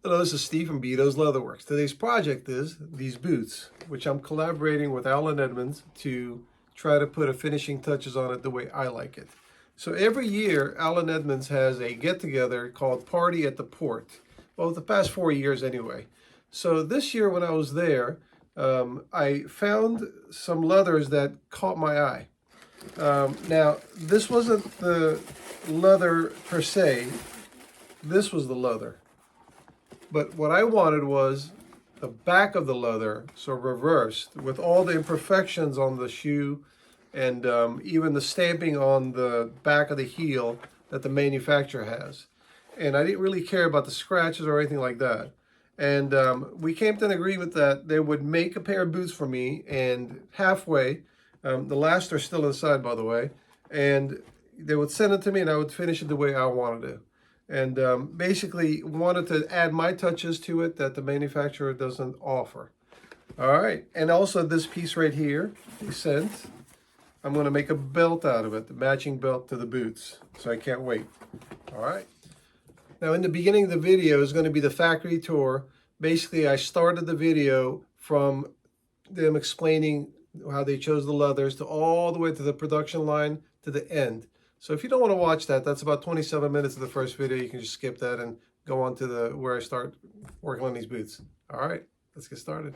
Hello, this is Steve from Beto's Leatherworks. Today's project is these boots, which I'm collaborating with Allen Edmonds to try to put a finishing touches on it the way I like it. So every year, Allen Edmonds has a get-together called Party at the Port. Well, the past 4 years anyway. So this year when I was there, I found some leathers that caught my eye. Now, this wasn't the leather per se. This was the leather. But what I wanted was the back of the leather, so reversed, with all the imperfections on the shoe and even the stamping on the back of the heel that the manufacturer has. And I didn't really care about the scratches or anything like that. And we came to an agreement that they would make a pair of boots for me, and halfway, the last are still inside, by the way, and they would send it to me and I would finish it the way I wanted to. And basically wanted to add my touches to it that the manufacturer doesn't offer. All right, and also this piece right here, they sent. I'm gonna make a belt out of it, the matching belt to the boots. So I can't wait. All right. Now in the beginning of the video is gonna be the factory tour. Basically, I started the video from them explaining how they chose the leathers to all the way to the production line to the end. So if you don't want to watch that, that's about 27 minutes of the first video. You can just skip that and go on to where I start working on these boots. All right, let's get started.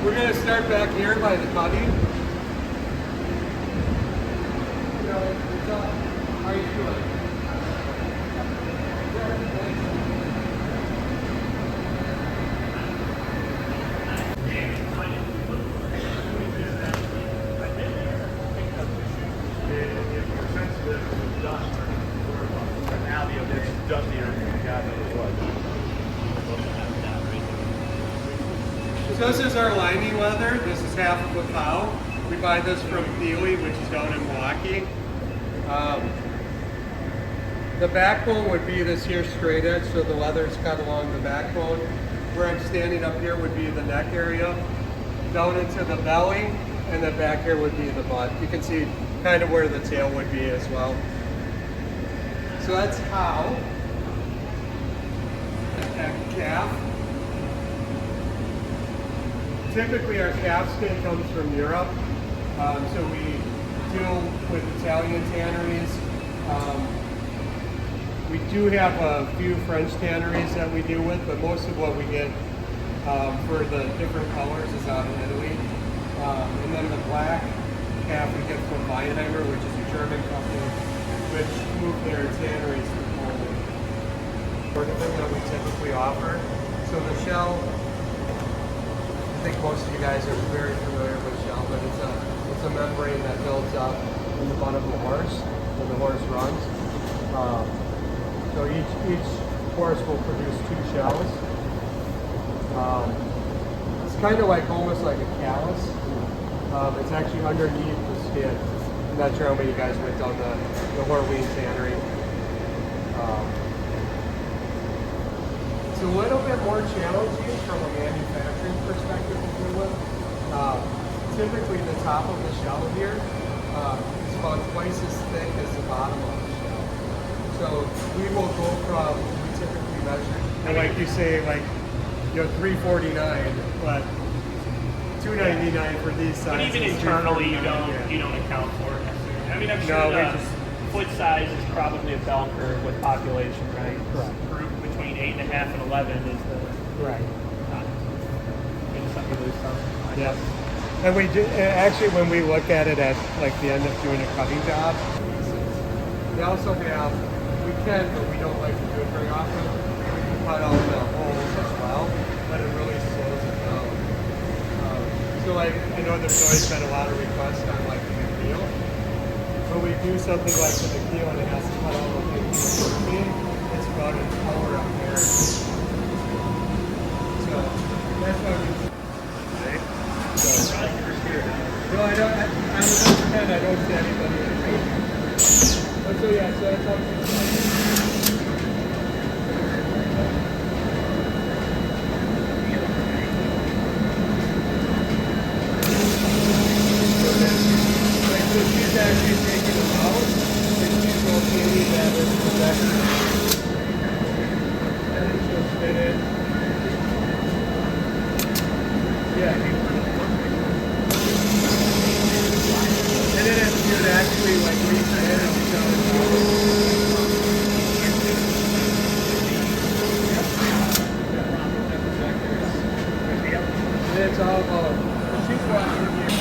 We're going to start back here by the cutting. How are you doing? So this is our lining leather. This is half of a cow. We buy this from Thiele, which is down in Milwaukee. The backbone would be this here straight edge, so the leather is cut along the backbone. Where I'm standing up here would be the neck area, down into the belly, and then back here would be the butt. You can see kind of where the tail would be as well. So that's cow. And calf. Typically our calf skin comes from Europe, so we deal with Italian tanneries. We do have a few French tanneries that we deal with, but most of what we get for the different colors is out of Italy. And then the black calf we get from Weinheimer, which is a German company, which moved their tanneries to Poland. Sort of thing that we typically offer. So the shell, I think most of you guys are very familiar with shell, but it's a membrane that builds up in the butt of the horse when the horse runs. So each horse will produce 2 shells. It's kind of like almost like a callus. It's actually underneath the skin. I'm not sure how many of you guys went down the Horween tannery. It's a little bit more challenging from a manufacturing perspective to deal with. Typically the top of the shell here is about twice as thick as the bottom of the shell. So we will go from, we typically measure, and like you say, like, you know, 349, but 299 for these sizes. But even internally, you don't account for it necessarily. I mean, I'm sure the foot size is probably a bell curve with population, right? Correct. Group between 8.5 and 11 is the right. Maybe some people lose some. Yep. And we do, actually, when we look at it at like the end of doing a cutting job, they also have, we can, but we don't like to do it very often. We can cut out the holes as well, but it really slows it down. So like, I know there's always been a lot of requests on like the McNeil. When we do something like the McNeil and it has to cut all the things perfectly, it's about an hour up there. So that's why we. No, I don't. I was on pretend I don't see anybody. But so yeah, so that's how she's actually taking them out, and she's going to It's all about, she's watching here.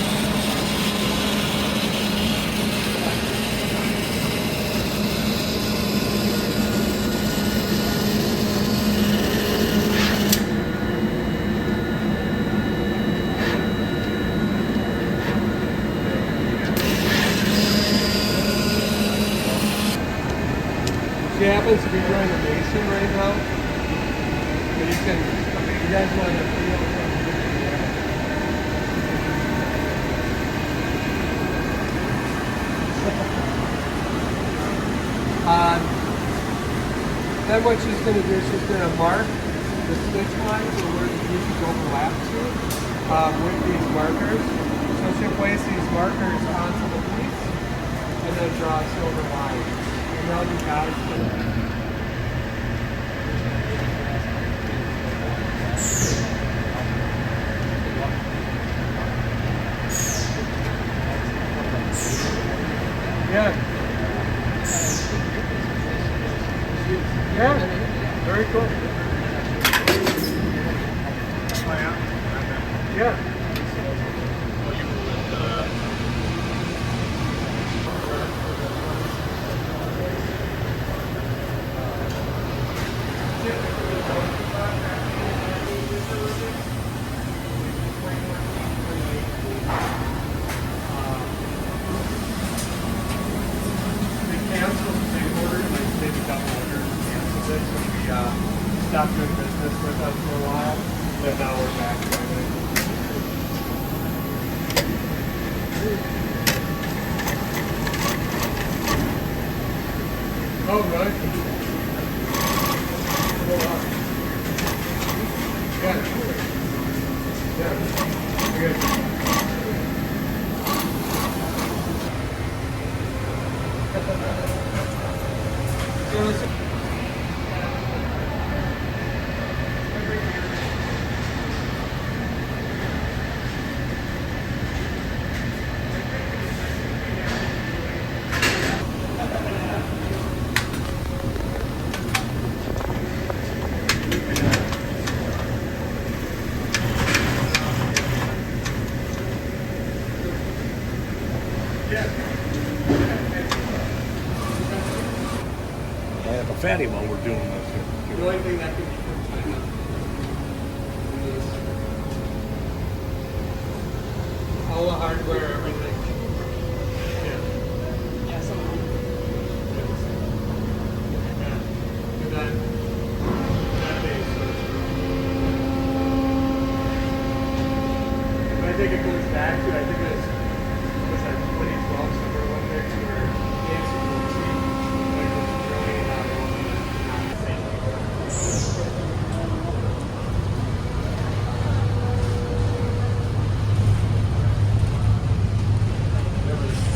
She happens to be doing a mason right now. But you guys want to then what she's going to do is she's going to mark the stitch lines or where the pieces overlap to with these markers. So she'll place these markers onto the piece and then draw a silver line. And they'll be guys. Yeah. Yeah. Very cool. Yeah. Stopped doing business with us for a while, but now we're back. Oh, really? Yeah. Good. I have a fatty while we're doing this here. The only thing that can be from China is all the hardware, everything. Yeah. Yeah, some of them. Yeah. And that base. I think it goes back to, I think it was like 2012, somewhere one there, to where Nancy Pelosi, like, was really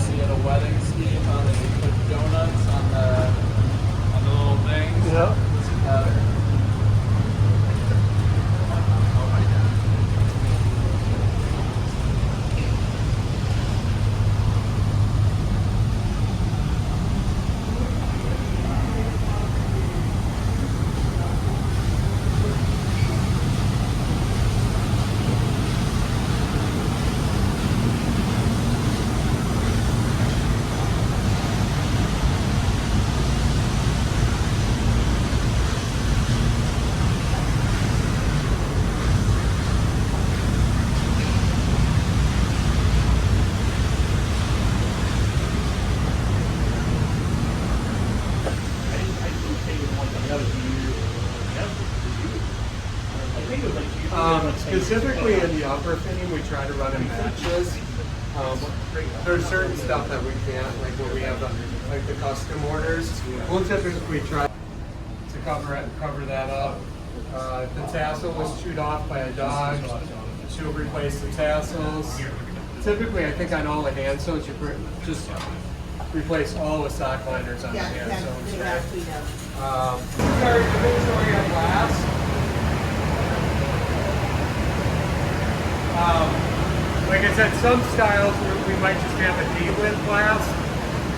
See at a wedding scheme how they put donuts on the little things. Yeah. Specifically in the upper fitting, we try to run in batches. There's certain stuff that we can't, like when we have like the custom orders. We'll typically try to cover that up. If the tassel was chewed off by a dog, she'll replace the tassels. Typically, I think on all the hand sews, you just replace all the sock liners on the hand sews. Our inventory of glass. Like I said, some styles we might just have a D-lid glass.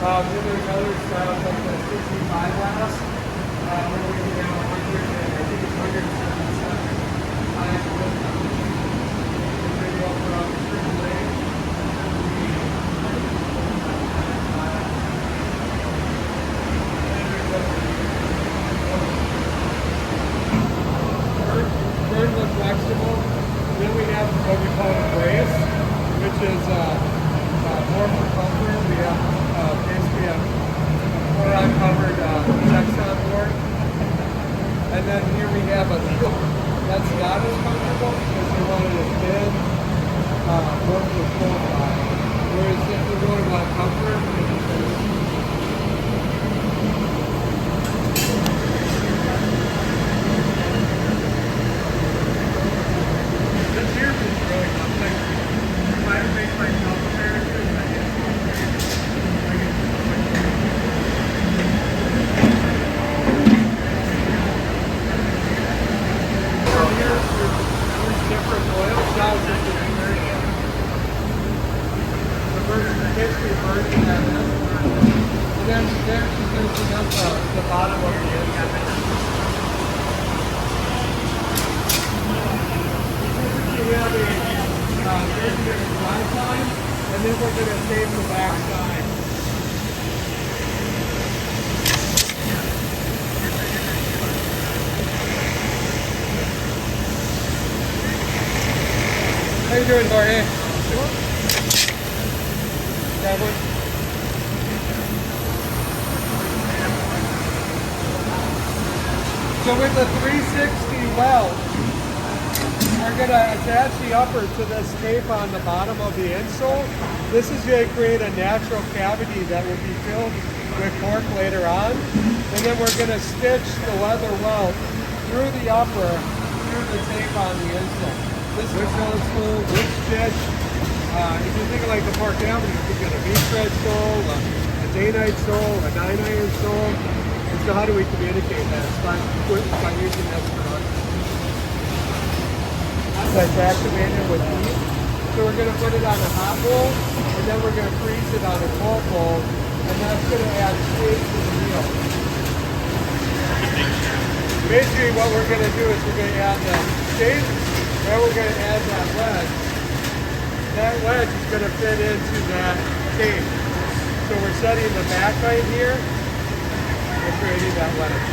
Then there's other styles like the 65 glass, where we can have 100 and I think it's 177 high with them. And then go from AAA. Turn the flexible. Then we have what we call a brace, which is more for comfort. We have basically a boron covered Texon board. And then here we have a heel that's not as comfortable because we wanted a thin, more for the profile. Whereas if we really want comfort, this here is really something. If I make myself a pair of shoes, I get different oil styles that you can learn. The basically version of this. And then there she's finishing up the bottom of the inside. We have a front side, and then we're going to save the back side. How you doing, Jorge? That one? So with the 360 weld, we're going to attach the upper to this tape on the bottom of the insole. This is going to create a natural cavity that will be filled with cork later on. And then we're going to stitch the leather welt through the upper, through the tape on the insole. This is smooth, this stitch. If you think of like the Park Avenue, you could get a V-thread sole, a day-night sole, a 9-iron sole. And so how do we communicate that? It's by using this product. That's activated with heat. So we're going to put it on a hot roll, and then we're going to freeze it on a cold roll, and that's going to add shape to the wheel. Basically what we're going to do is we're going to add the shape, and we're going to add that wedge. That wedge is going to fit into that tape. So we're setting the back right here, and creating that wedge.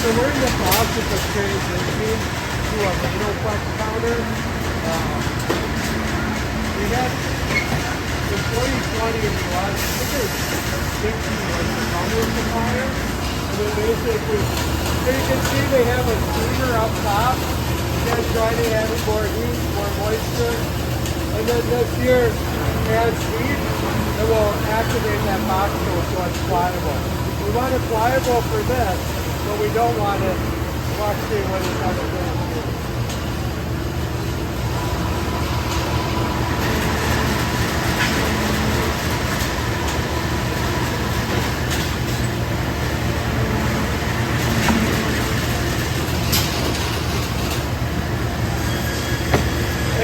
So we're in the process of transitioning to a Rhenoflex counter. We had the 2020 in the last, I think it was 60 was the counter supplier. And then basically, so you can see they have a steamer up top. That's trying to add more heat, more moisture. And then this here adds heat and will activate that box so it's pliable. We want it pliable for this, but we don't want it fluxy when it's on the ground.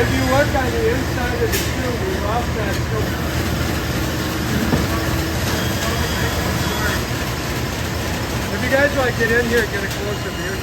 If you look on the inside of the shoe, we lost that shoe. If you guys want to get in here and get a closer view.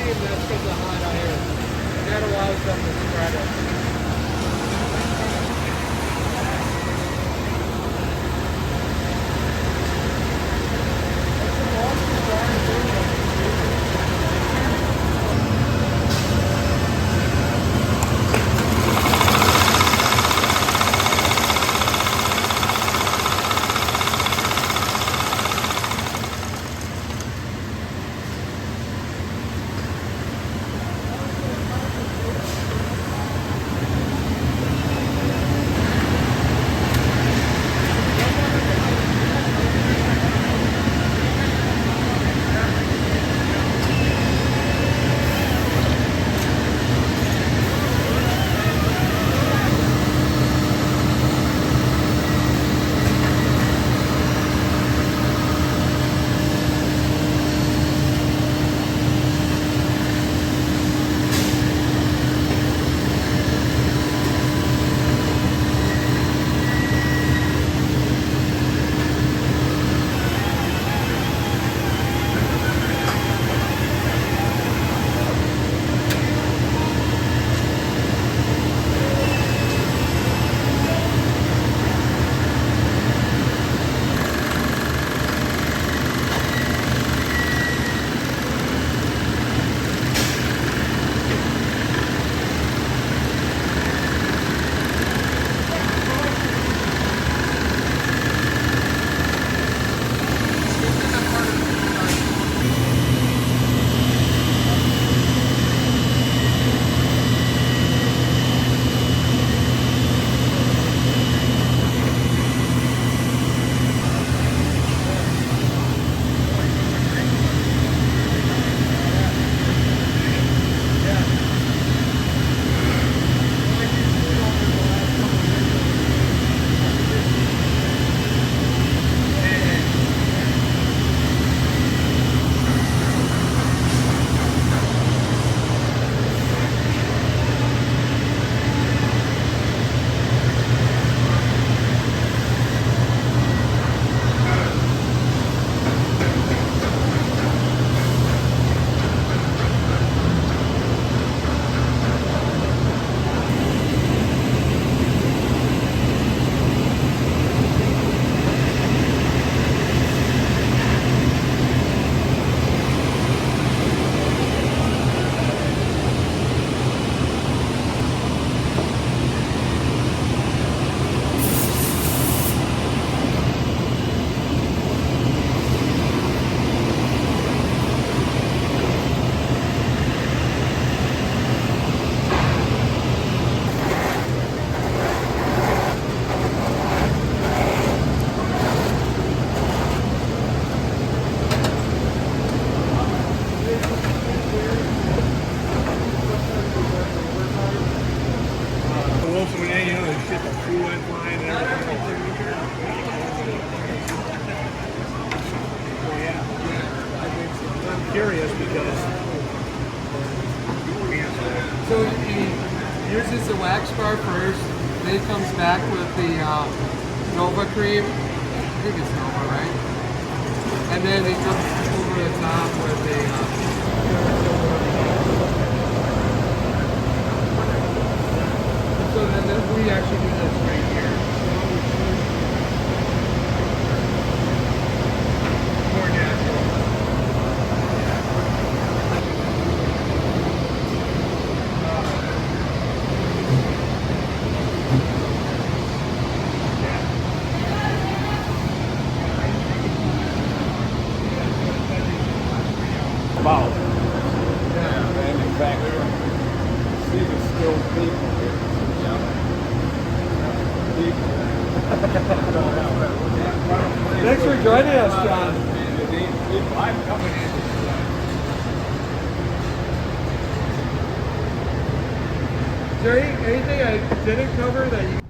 steam, that's because of hot iron. That allows them to spread it. Curious because So he uses the wax bar first, then he comes back with the Nova cream. I think it's Nova, right? And then he comes over the top with the so then we actually do this right here. More natural. about manufacturing. See the skilled people here. Thanks for joining us, John. I'm coming in. Is there anything I didn't cover that you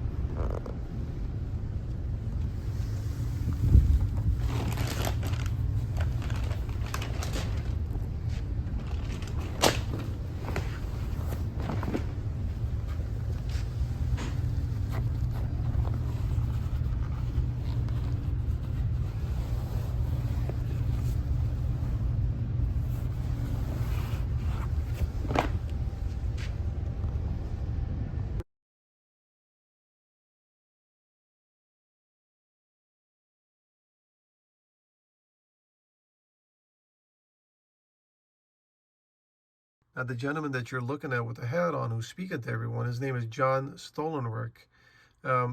Now, the gentleman that you're looking at with the hat on, who's speaking to everyone, his name is John Stolenwerk.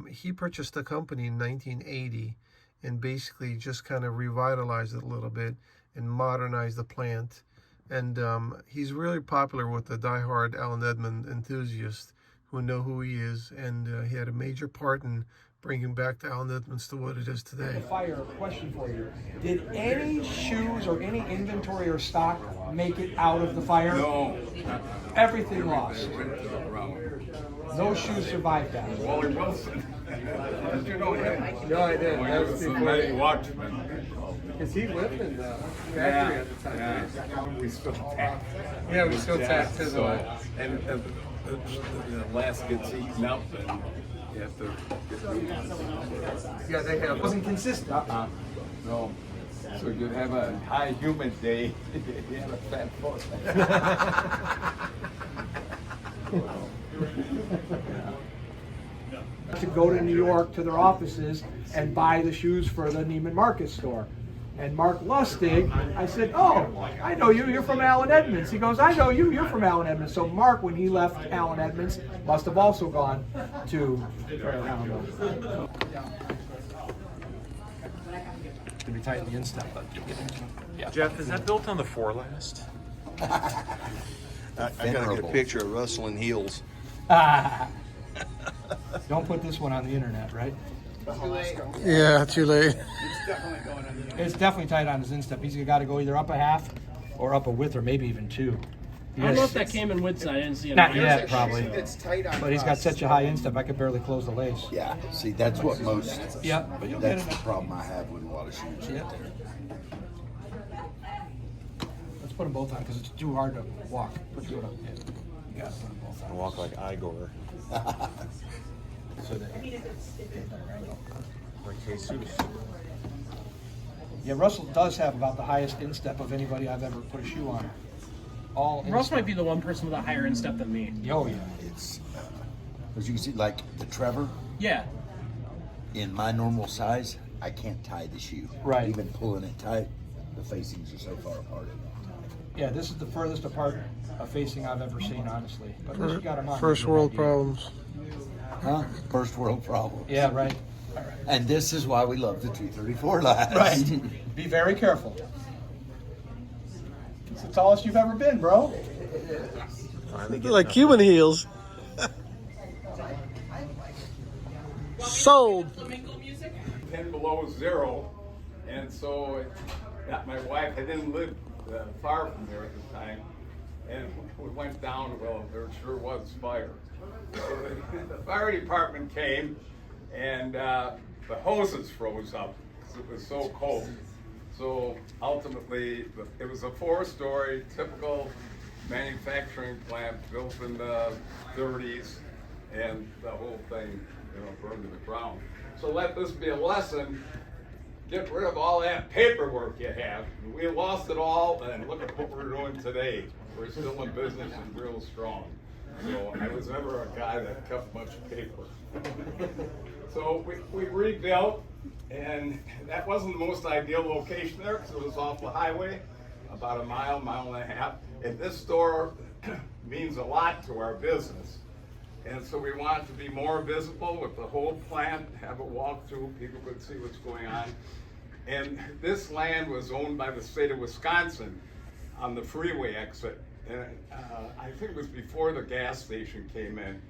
He purchased the company in 1980 and basically just kind of revitalized it a little bit and modernized the plant. And he's really popular with the diehard Allen Edmonds enthusiasts who know who he is. And he had a major part in bringing back the Allen Edmonds to what it is today. Fire, question for you. Did any shoes or any inventory or stock make it out of the fire? No. Everything lost. Around. No shoes survived that. Wally Wilson. Did you know him? No, I didn't. That was The before. night watchman. Because he lived in the factory at the time. Yeah. We still tack. Yeah, we still tack to the So, line. and the last gets eaten up, and you have to get rid of it. Yeah, they have. Wasn't consistent. No. So you'd have a high humid day, you have a fat foot. To go to New York to their offices and buy the shoes for the Neiman Marcus store. And Mark Lustig, I said, oh, I know you, you're from Allen Edmonds. He goes, I know you, you're from Allen Edmonds. So Mark, when he left Allen Edmonds, must have also gone to to be tight in the instep. Jeff, is that built on the forelast? I gotta get a picture of Russell in heels. Don't put this one on the internet, right? Yeah, too late. It's definitely tight on his instep. He's got to go either up a half or up a width or maybe even two. I don't know if that came in widths. I didn't see it. Not yet, probably. It's tight on But he's got such a high instep, I could barely close the lace. Yeah, see, that's what most, Yep. But you'll get that's it. the problem I have with a lot of shoes Yep. out there. Let's put them both on because it's too hard to walk. Put two up. Yeah. You got to put them both on. I walk like Igor. So that, Like Jesus. yeah, Russell does have about the highest instep of anybody I've ever put a shoe on. All Russ might instep. be the one person with a higher instep than me. Oh, yeah. It's, as you can see, like the Trevor, Yeah. in my normal size, I can't tie the shoe. Right. Even pulling it tight, the facings are so far apart. Yeah, this is the furthest apart facing I've ever seen, honestly. But at least you got 'em on. First world problems. Huh? First world problem. Yeah, right. And this is why we love the 234 last. Right. Be very careful. It's the tallest you've ever been, bro. They're like human heels. Sold. 10 below zero, and so my wife, I didn't live far from there at the time, and we went down, well, there sure was fire. So the fire department came, and the hoses froze up because it was so cold. So ultimately, it was a 4-story typical manufacturing plant built in the 30s, and the whole thing, burned to the ground. So let this be a lesson. Get rid of all that paperwork you have. We lost it all, and look at what we're doing today. We're still in business and real strong. So I was never a guy that kept much paper. So we rebuilt, and that wasn't the most ideal location there because it was off the highway, about a mile and a half. And this store means a lot to our business. And so we wanted to be more visible with the whole plant, have a walkthrough, people could see what's going on. And this land was owned by the state of Wisconsin on the freeway exit. And I think it was before the gas station came in.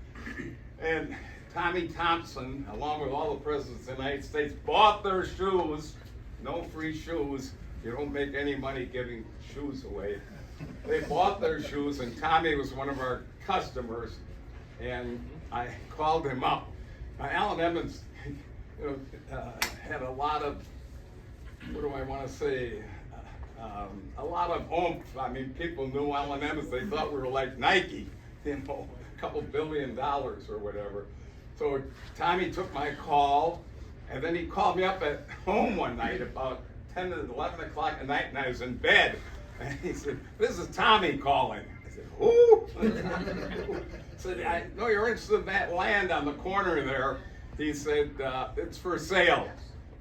And Tommy Thompson, along with all the presidents of the United States, bought their shoes. No free shoes. You don't make any money giving shoes away. They bought their shoes, and Tommy was one of our customers. And I called him up. Allen Edmonds had a lot of, what do I want to say, a lot of oomph. I mean, people knew Allen Edmonds. They thought we were like Nike, a couple $1 billion or whatever. So Tommy took my call, and then he called me up at home one night about 10 to 11 o'clock at night, and I was in bed. And he said, "This is Tommy calling." I said, "Who?" Said, "I know you're interested in that land on the corner there." He said, "It's for sale."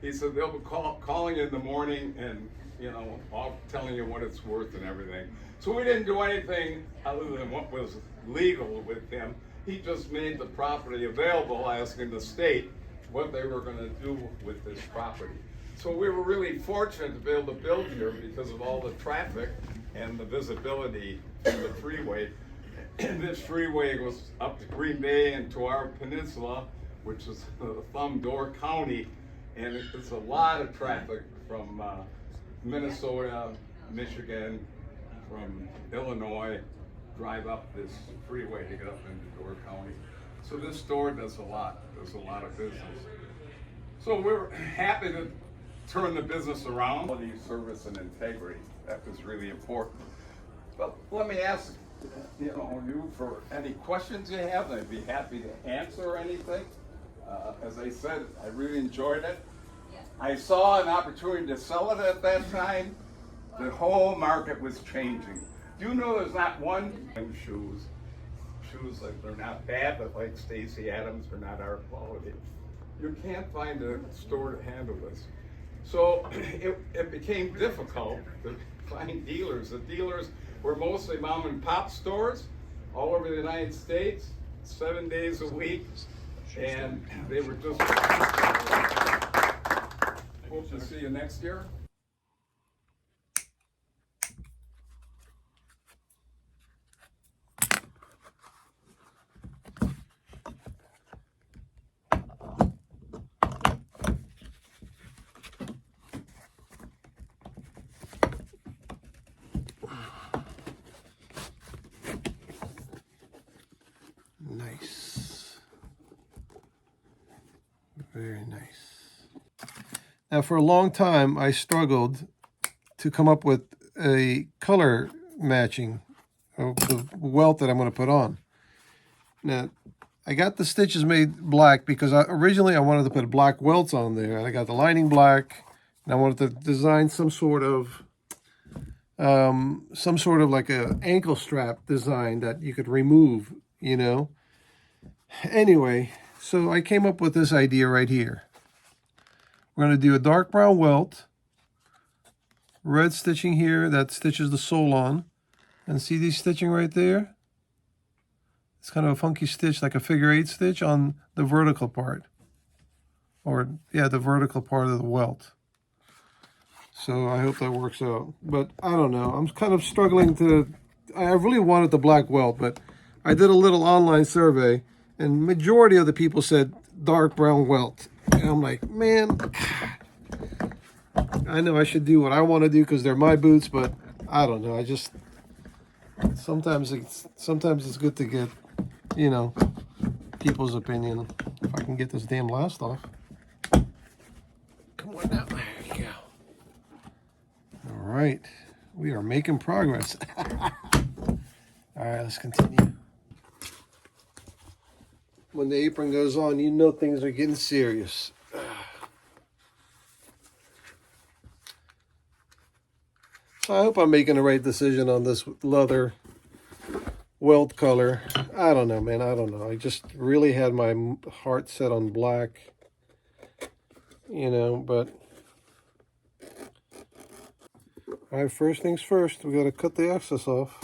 He said, "They'll be calling you in the morning, and you know, all telling you what it's worth and everything. So we didn't do anything other than what was legal with him. He just made the property available, asking the state what they were going to do with this property. So we were really fortunate to be able to build here because of all the traffic and the visibility from the freeway. And this freeway goes up to Green Bay and to our peninsula, which is Thumb Door County, and it's a lot of traffic from Minnesota, Michigan, from Illinois, drive up this freeway to get up into Door County. So this store does a lot of business. So we're happy to turn the business around. Quality, service, and integrity, that was really important. But let me ask, you know, you for any questions you have, I'd be happy to answer anything. As I said, I really enjoyed it. I saw an opportunity to sell it at that time. The whole market was changing. Do you know there's not one shoes like they're not bad, but like Stacy Adams, they're not our quality. You can't find a store to handle this. So it became difficult to find dealers. The dealers were mostly mom and pop stores all over the United States, 7 days a week, and they were just. Hope to see you next year. Nice. Very nice. Now, for a long time, I struggled to come up with a color matching of the welt that I'm going to put on. Now, I got the stitches made black because originally I wanted to put black welts on there. I got the lining black, and I wanted to design some sort of like a ankle strap design that you could remove, you know. Anyway, so I came up with this idea right here. We're going to do a dark brown welt, red stitching here that stitches the sole on, and see these stitching right there? It's kind of a funky stitch, like a figure 8 stitch on the vertical part. Or, yeah, the vertical part of the welt. So I hope that works out. But I don't know. I'm kind of struggling to... I really wanted the black welt, but I did a little online survey, and majority of the people said dark brown welt. And I'm like, man, I know I should do what I want to do because they're my boots, but I don't know. I just... Sometimes it's good to get, you know, people's opinion. If I can get this damn last off. Come on now. There you go. All right. We are making progress. All right, let's continue. When the apron goes on, you know things are getting serious. So I hope I'm making the right decision on this leather welt color. I don't know, man. I don't know. I just really had my heart set on black, you know, but all right, first things first, we got to cut the excess off.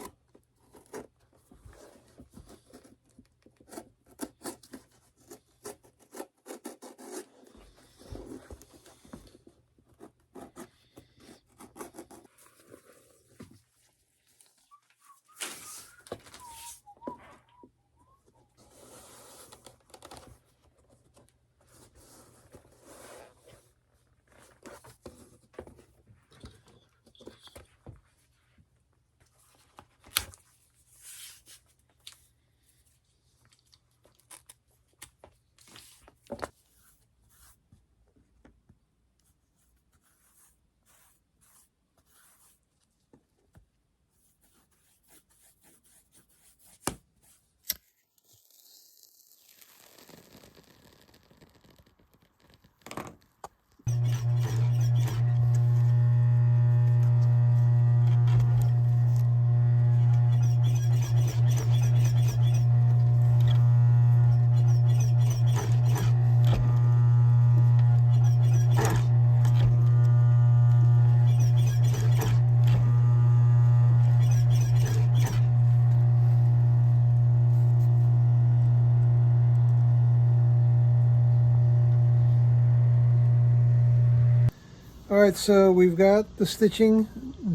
All right, so we've got the stitching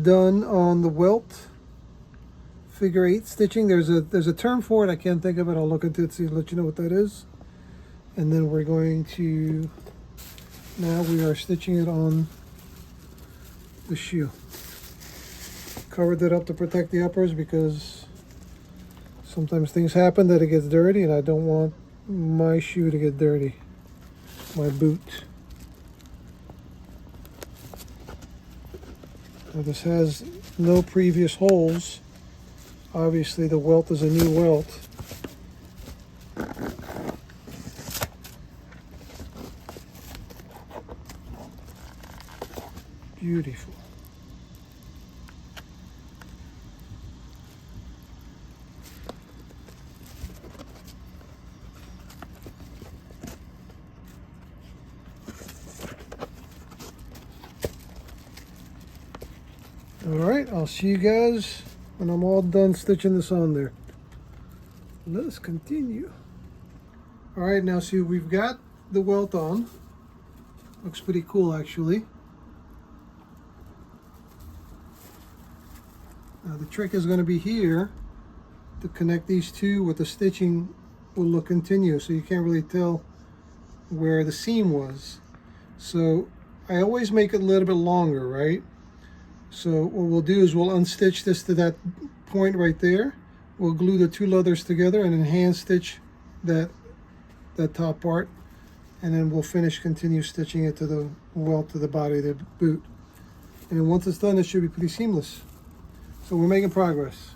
done on the welt. Figure 8 stitching. There's a term for it. I can't think of it. I'll look into it, see, let you know what that is. And then we're going to, now we are stitching it on the shoe. Covered it up to protect the uppers because sometimes things happen that it gets dirty, and I don't want my shoe to get dirty, my boot. Now this has no previous holes. Obviously the welt is a new welt. Beautiful. All right, I'll see you guys when I'm all done stitching this on there. Let's continue. All right, now see, we've got the welt on. Looks pretty cool, actually. Now the trick is going to be here to connect these two with the stitching will look continuous, so you can't really tell where the seam was. So I always make it a little bit longer, right? So what we'll do is we'll unstitch this to that point right there. We'll glue the two leathers together and then hand stitch that top part, and then we'll continue stitching it to the welt to the body of the boot. And then once it's done, it should be pretty seamless. So we're making progress.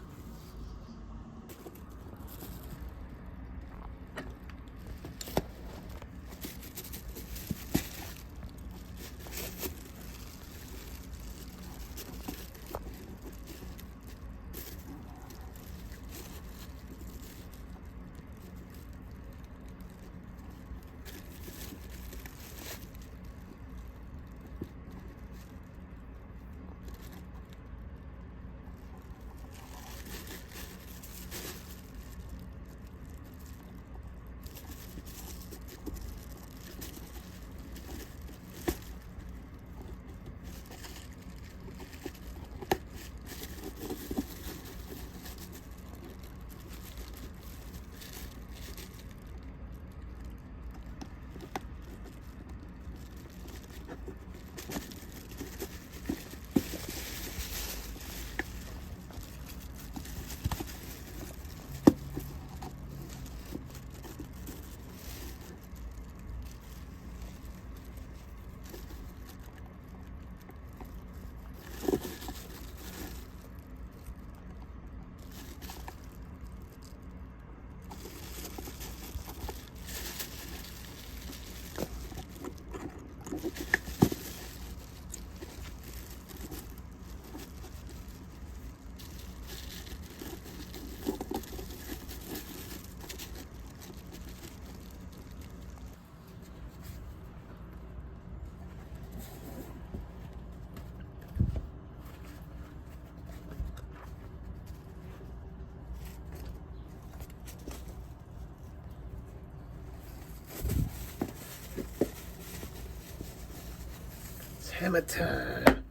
Hammer time.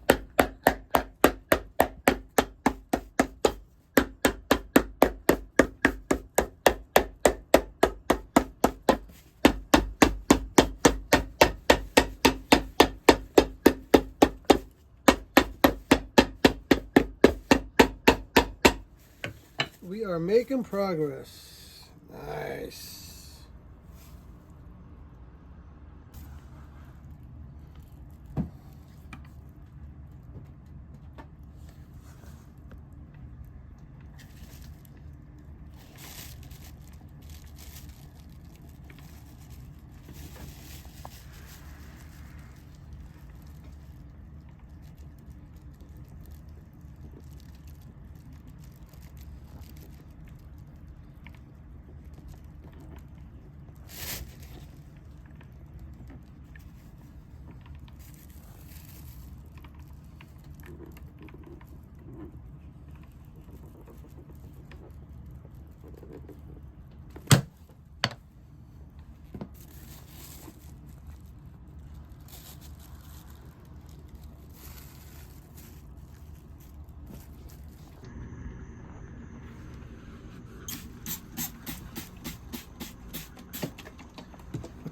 We are making progress. Nice.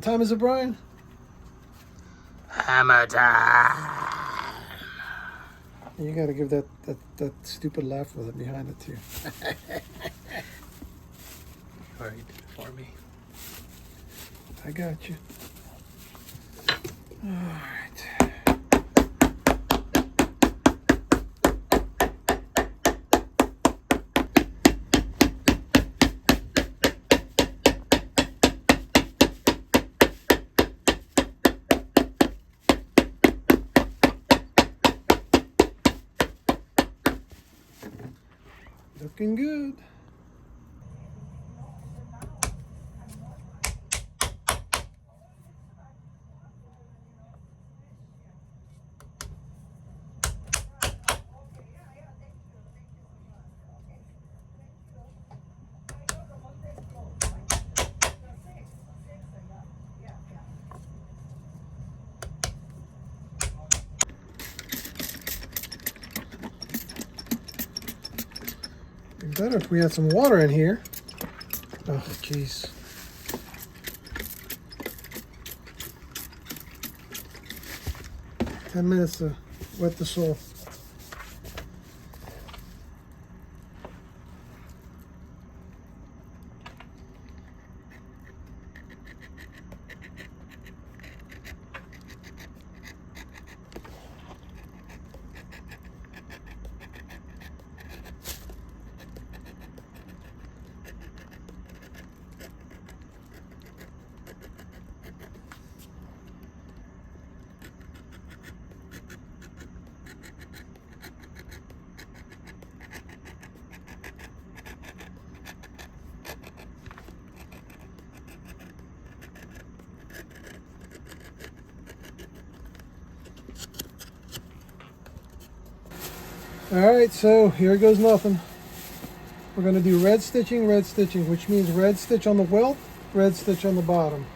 time is it, Brian? Hammer time. You got to give that stupid laugh with it behind it too. All right, for me. I got you. All right. Looking good. It'd be better if we had some water in here. Oh, jeez. "10 minutes to wet the sole." All right, so here goes nothing. We're going to do red stitching, which means red stitch on the welt, red stitch on the bottom.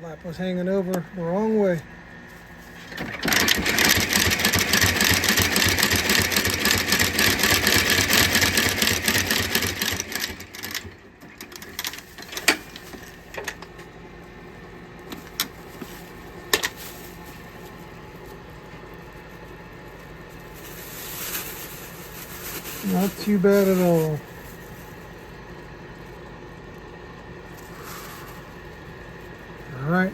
Flap was hanging over the wrong way. Not too bad at all. All right.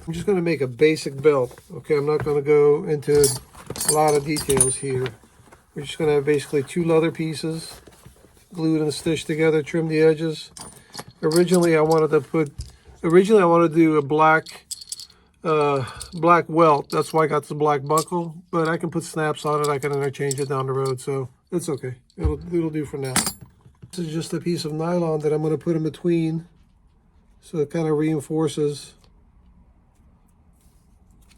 I'm just going to make a basic belt. Okay, I'm not going to go into a lot of details here. We're just going to have basically two leather pieces glued and stitched together, trim the edges. Originally I wanted to do a black black welt. That's why I got the black buckle, but I can put snaps on it. I can interchange it down the road, so it's okay. It'll do for now. This is just a piece of nylon that I'm going to put in between, so it kind of reinforces,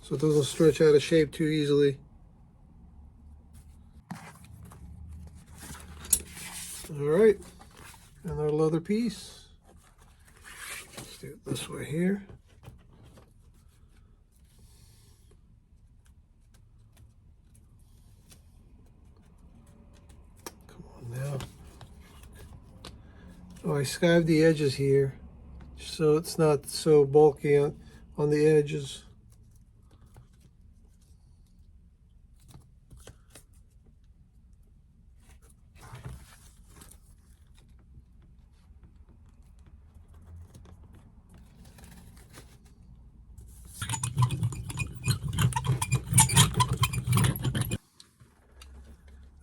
so it doesn't stretch out of shape too easily. All right, and our leather piece. Let's do it this way here. Come on now. Oh, I skived the edges here, so it's not so bulky on the edges.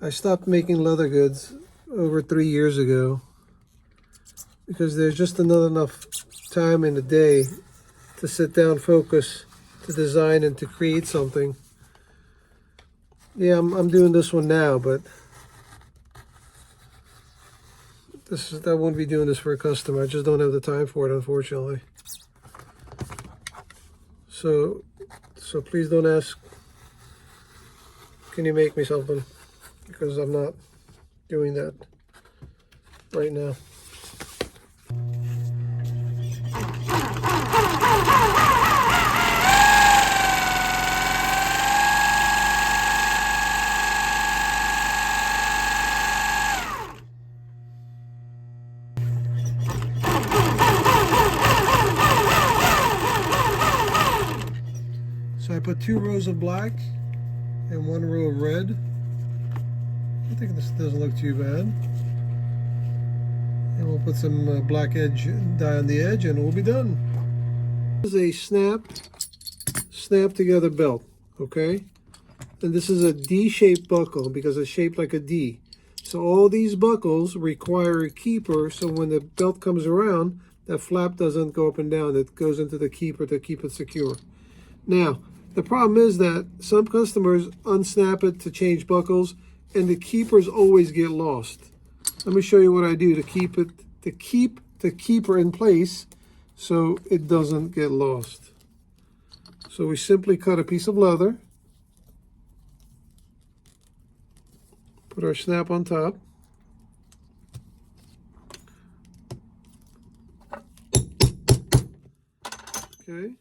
I stopped making leather goods over 3 years ago because there's just not enough time in the day to sit down, focus, to design and to create something. Yeah, I'm doing this one now, but I won't be doing this for a customer. I just don't have the time for it, unfortunately. So please don't ask, can you make me something? Because I'm not doing that right now. So I put 2 rows of black and 1 row of red. I think this doesn't look too bad. And we'll put some black edge dye on the edge and we'll be done. This is a snap together belt, okay? And this is a D-shaped buckle because it's shaped like a D. So all these buckles require a keeper, so when the belt comes around, that flap doesn't go up and down. It goes into the keeper to keep it secure. Now, the problem is that some customers unsnap it to change buckles, and the keepers always get lost. Let me show you what I do to keep the keeper in place so it doesn't get lost. So we simply cut a piece of leather, put our snap on top, okay.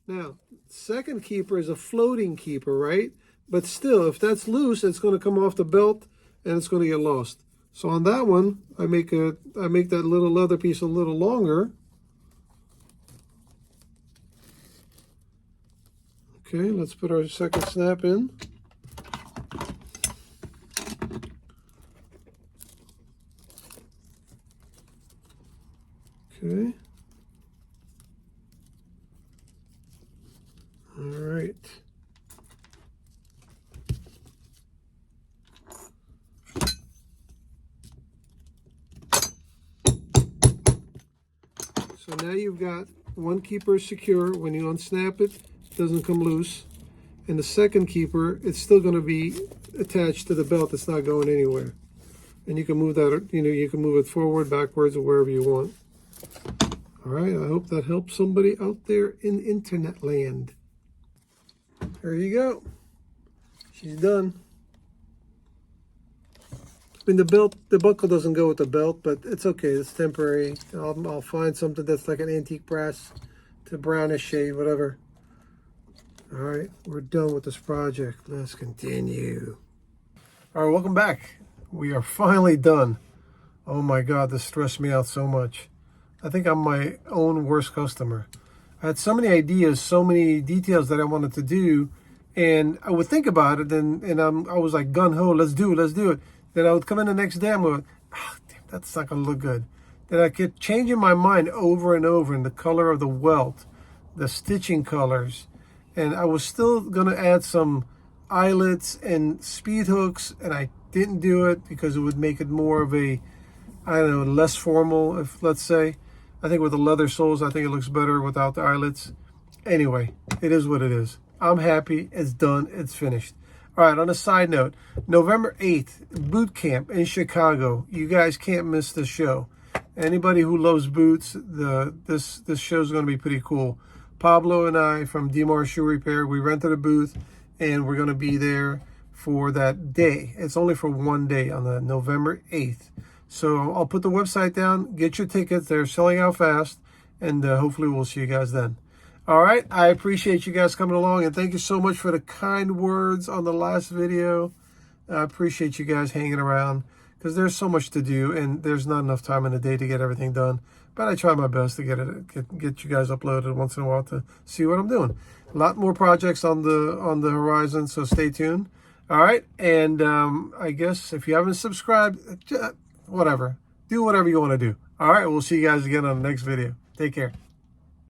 Now, second keeper is a floating keeper, right? But still, if that's loose, it's going to come off the belt and it's going to get lost. So on that one, I make that little leather piece a little longer. Okay, let's put our second snap in. Okay. All right. So now you've got one keeper secure. When you unsnap it, it doesn't come loose. And the second keeper, it's still going to be attached to the belt. It's not going anywhere. And you can move that, you can move it forward, backwards, or wherever you want. All right, I hope that helps somebody out there in internet land. There you go. She's done. I mean, the buckle doesn't go with the belt, but it's okay. It's temporary. I'll find something that's like an antique brass to brownish shade, whatever. All right, we're done with this project. Let's continue. All right, welcome back. We are finally done. Oh my God, this stressed me out so much. I think I'm my own worst customer. I had so many ideas, so many details that I wanted to do, and I would think about it, and I was like gung-ho, let's do it. Then I would come in the next day, I'm going, damn, that's not gonna look good. Then I kept changing my mind over and over in the color of the welt, the stitching colors, and I was still gonna add some eyelets and speed hooks, and I didn't do it because it would make it more of a, I don't know, less formal, if let's say. I think with the leather soles, I think it looks better without the eyelets. anyway, it is what it is. I'm happy. It's done. It's finished. All right, on a side note, November 8th, boot camp in Chicago. You guys can't miss this show. Anybody who loves boots, this show is going to be pretty cool. Pablo and I from DMR Shoe Repair, we rented a booth, and we're going to be there for that day. It's only for one day on the November 8th. So I'll put the website down. Get your tickets. They're selling out fast, and hopefully we'll see you guys then. All right, I appreciate you guys coming along, and thank you so much for the kind words on the last video. I appreciate you guys hanging around, because there's so much to do, and there's not enough time in the day to get everything done. But I try my best to get you guys uploaded once in a while to see what I'm doing. A lot more projects on the horizon, so stay tuned. All right, and I guess if you haven't subscribed, whatever, do whatever you want to do. All right, we'll see you guys again on the next video. Take care.